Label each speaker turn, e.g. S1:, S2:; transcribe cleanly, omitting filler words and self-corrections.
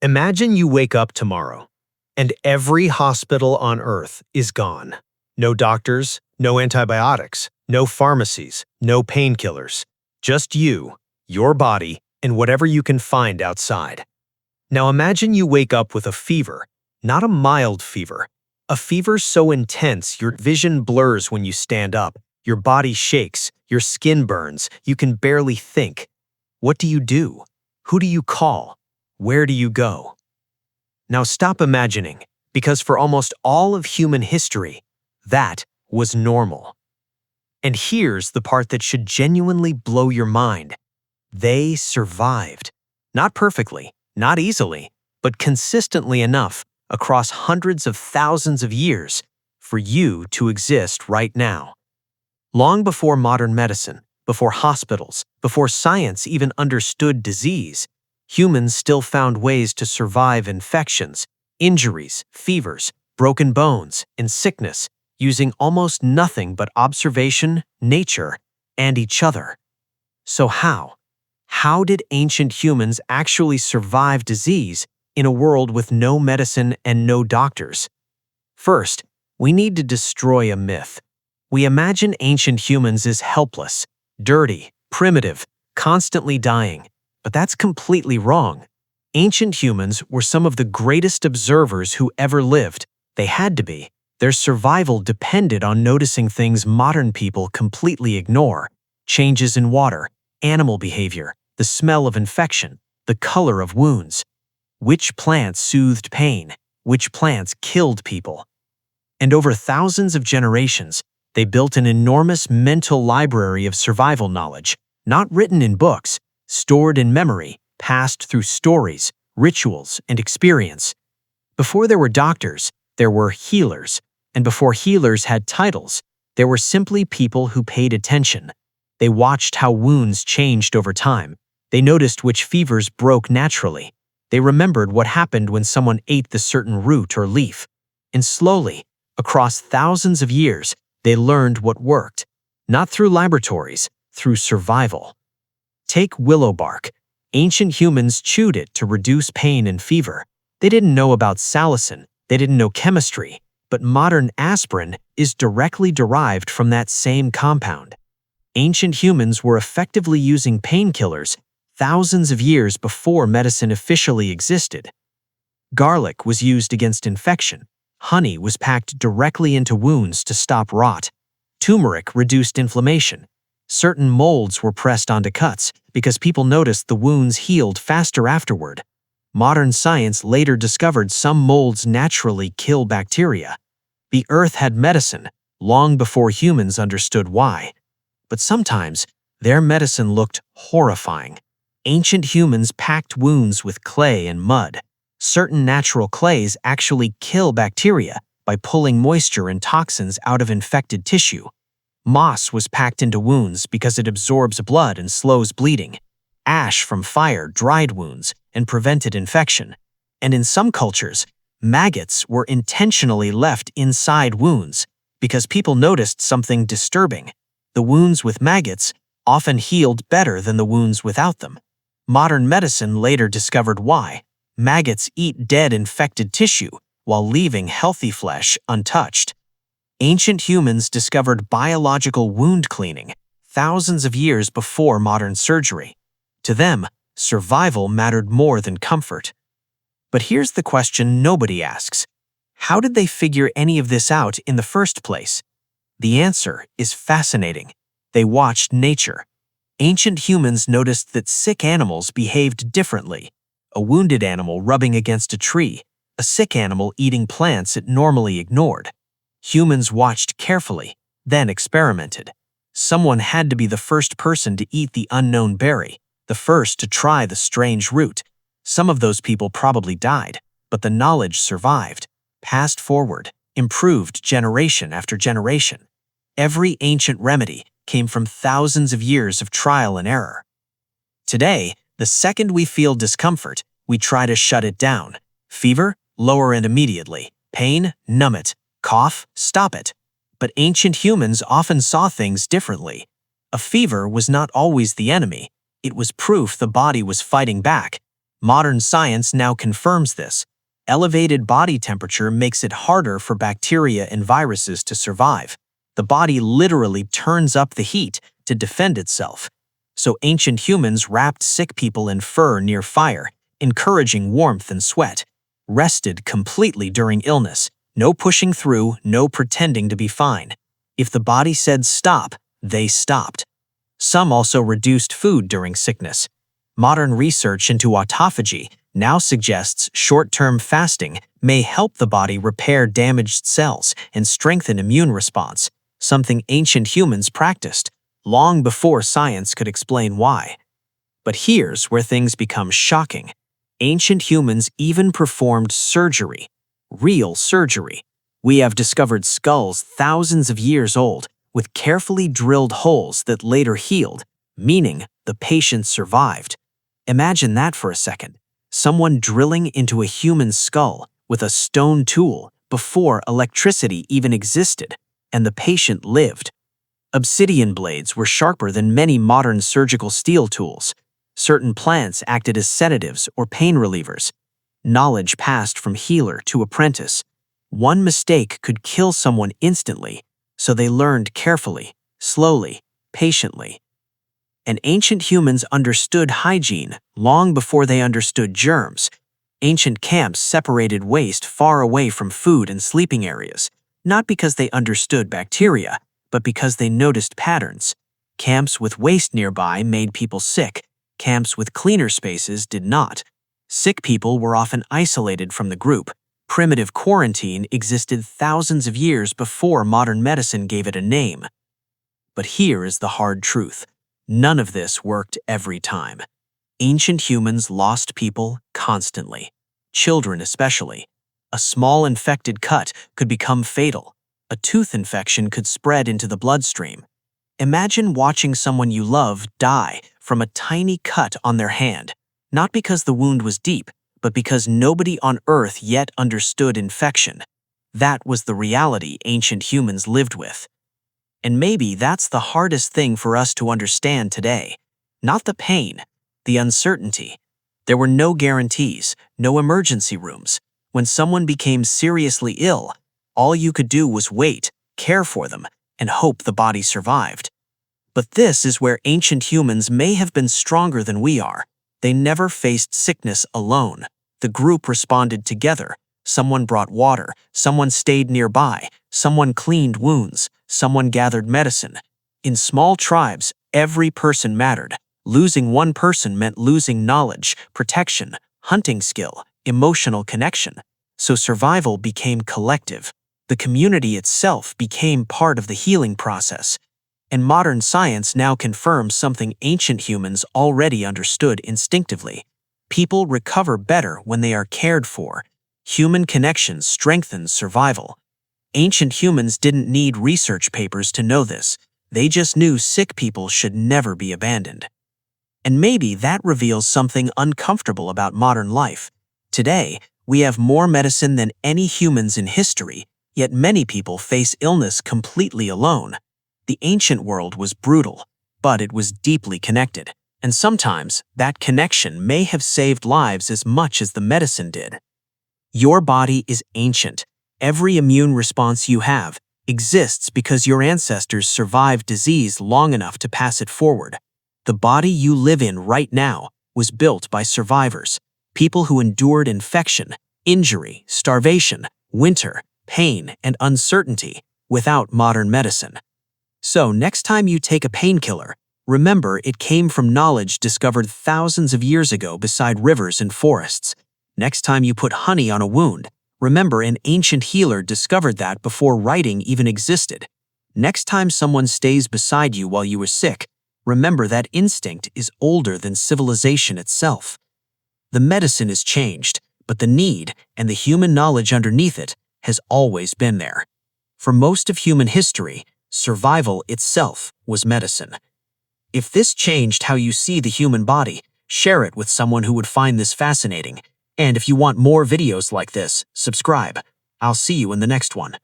S1: Imagine you wake up tomorrow, and every hospital on Earth is gone. No doctors, no antibiotics, no pharmacies, no painkillers. Just you, your body, and whatever you can find outside. Now imagine you wake up with a fever, not a mild fever. A fever so intense your vision blurs when you stand up, your body shakes, your skin burns, you can barely think. What do you do? Who do you call? Where do you go? Now stop imagining, because for almost all of human history, that was normal. And here's the part that should genuinely blow your mind. They survived. Not perfectly, not easily, but consistently enough across hundreds of thousands of years for you to exist right now. Long before modern medicine, before hospitals, before science even understood disease, humans still found ways to survive infections, injuries, fevers, broken bones, and sickness using almost nothing but observation, nature, and each other. So how? How did ancient humans actually survive disease in a world with no medicine and no doctors? First, we need to destroy a myth. We imagine ancient humans as helpless, dirty, primitive, constantly dying. But that's completely wrong. Ancient humans were some of the greatest observers who ever lived. They had to be. Their survival depended on noticing things modern people completely ignore: changes in water, animal behavior, the smell of infection, the color of wounds. Which plants soothed pain? Which plants killed people? And over thousands of generations, they built an enormous mental library of survival knowledge, not written in books, stored in memory, passed through stories, rituals, and experience. Before there were doctors, there were healers, and before healers had titles, there were simply people who paid attention. They watched how wounds changed over time. They noticed which fevers broke naturally. They remembered what happened when someone ate the certain root or leaf. And slowly, across thousands of years, they learned what worked, not through laboratories, through survival. Take willow bark. Ancient humans chewed it to reduce pain and fever. They didn't know about salicin, they didn't know chemistry, but modern aspirin is directly derived from that same compound. Ancient humans were effectively using painkillers thousands of years before medicine officially existed. Garlic was used against infection. Honey was packed directly into wounds to stop rot. Turmeric reduced inflammation. Certain molds were pressed onto cuts because people noticed the wounds healed faster afterward. Modern science later discovered some molds naturally kill bacteria. The earth had medicine long before humans understood why. But sometimes, their medicine looked horrifying. Ancient humans packed wounds with clay and mud. Certain natural clays actually kill bacteria by pulling moisture and toxins out of infected tissue. Moss was packed into wounds because it absorbs blood and slows bleeding. Ash from fire dried wounds and prevented infection. And in some cultures, maggots were intentionally left inside wounds because people noticed something disturbing. The wounds with maggots often healed better than the wounds without them. Modern medicine later discovered why. Maggots eat dead infected tissue while leaving healthy flesh untouched. Ancient humans discovered biological wound cleaning thousands of years before modern surgery. To them, survival mattered more than comfort. But here's the question nobody asks. How did they figure any of this out in the first place? The answer is fascinating. They watched nature. Ancient humans noticed that sick animals behaved differently. A wounded animal rubbing against a tree, a sick animal eating plants it normally ignored. Humans watched carefully, then experimented. Someone had to be the first person to eat the unknown berry, the first to try the strange root. Some of those people probably died, but the knowledge survived, passed forward, improved generation after generation. Every ancient remedy came from thousands of years of trial and error. Today, the second we feel discomfort, we try to shut it down. Fever? Lower it immediately. Pain? Numb it. Cough? Stop it. But ancient humans often saw things differently. A fever was not always the enemy. It was proof the body was fighting back.
S2: Modern science now confirms this. Elevated body temperature makes it harder for bacteria and viruses to survive. The body literally turns up the heat to defend itself. So ancient humans wrapped sick people in fur near fire, encouraging warmth and sweat. Rested completely during illness. No pushing through, no pretending to be fine. If the body said stop, they stopped. Some also reduced food during sickness. Modern research into autophagy now suggests short-term fasting may help the body repair damaged cells and strengthen immune response, something ancient humans practiced, long before science could explain why. But here's where things become shocking. Ancient humans even performed surgery, real surgery. We have discovered skulls thousands of years old with carefully drilled holes that later healed, meaning the patient survived. Imagine that for a second. Someone drilling into a human skull with a stone tool before electricity even existed, and the patient lived. Obsidian blades were sharper than many modern surgical steel tools. Certain plants acted as sedatives or pain relievers. Knowledge passed from healer to apprentice. One mistake could kill someone instantly, so they learned carefully, slowly, patiently. And ancient humans understood hygiene long before they understood germs. Ancient camps separated waste far away from food and sleeping areas, not because they understood bacteria, but because they noticed patterns. Camps with waste nearby made people sick. Camps with cleaner spaces did not. Sick people were often isolated from the group. Primitive quarantine existed thousands of years before modern medicine gave it a name. But here is the hard truth. None of this worked every time. Ancient humans lost people constantly, children especially. A small infected cut could become fatal. A tooth infection could spread into the bloodstream. Imagine watching someone you love die from a tiny cut on their hand, not because the wound was deep, but because nobody on Earth yet understood infection. That was the reality ancient humans lived with. And maybe that's the hardest thing for us to understand today. Not the pain, the uncertainty. There were no guarantees, no emergency rooms. When someone became seriously ill, all you could do was wait, care for them, and hope the body survived. But this is where ancient humans may have been stronger than we are. They never faced sickness alone. The group responded together. Someone brought water, someone stayed nearby, someone cleaned wounds, someone gathered medicine. In small tribes, every person mattered. Losing one person meant losing knowledge, protection, hunting skill, emotional connection. So survival became collective. The community itself became part of the healing process. And modern science now confirms something ancient humans already understood instinctively. People recover better when they are cared for. Human connection strengthens survival. Ancient humans didn't need research papers to know this. They just knew sick people should never be abandoned. And maybe that reveals something uncomfortable about modern life. Today, we have more medicine than any humans in history, yet many people face illness completely alone. The ancient world was brutal, but it was deeply connected. And sometimes, that connection may have saved lives as much as the medicine did. Your body is ancient. Every immune response you have exists because your ancestors survived disease long enough to pass it forward. The body you live in right now was built by survivors, people who endured infection, injury, starvation, winter, pain, and uncertainty without modern medicine. So next time you take a painkiller, remember it came from knowledge discovered thousands of years ago beside rivers and forests. Next time you put honey on a wound, remember an ancient healer discovered that before writing even existed. Next time someone stays beside you while you are sick, remember that instinct is older than civilization itself. The medicine has changed, but the need and the human knowledge underneath it has always been there. For most of human history, survival itself was medicine. If this changed how you see the human body, share it with someone who would find this fascinating. And if you want more videos like this, subscribe. I'll see you in the next one.